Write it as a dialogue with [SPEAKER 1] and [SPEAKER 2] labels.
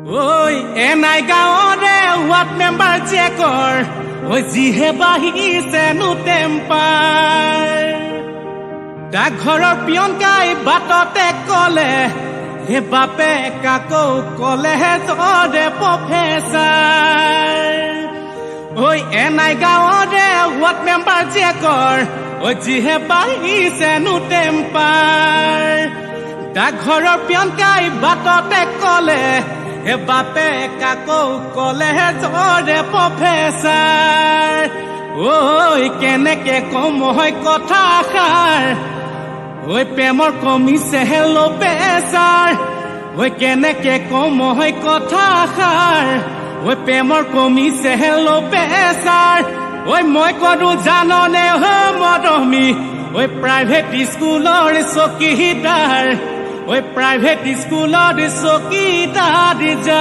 [SPEAKER 1] ঐ এনাই গাঁৱৰে ward member চেকৰ ঐ যিহে বাঢ়িছে নো টেম্পাৰ ডাকঘৰৰ পিয়নকাই বাটতে কলে হে বাপে কাকৌ কলেহে জৰে প্ৰফেচাৰ ঐ এনাই গাঁৱৰে ৱাৰ্ড মেম্বাৰ চেকৰ ঐ যিহে বাঢ়িছে নো টেম্পাৰ ডাকঘৰৰ পিয়নকাই বাটতে কলে হে বাপে কাকৌ কলেহে জৰে প্ৰফেচাৰ ঐ কেনেকে কম হয় কথাষাৰ ঐ প্ৰেমৰ কমিছে হেলো প্ৰেচাৰ ঐ কেনেকে কম হয় কথাষাৰ ঐ প্ৰেমৰ কমিছে হেলো প্ৰেচাৰ ঐ মই কৰো জাননে হ মৰমী ঐ প্ৰাইভেট স্কুলৰ চকীদাৰ ঐ প্ৰাইভেট স্কুলৰ চকীদাৰ যা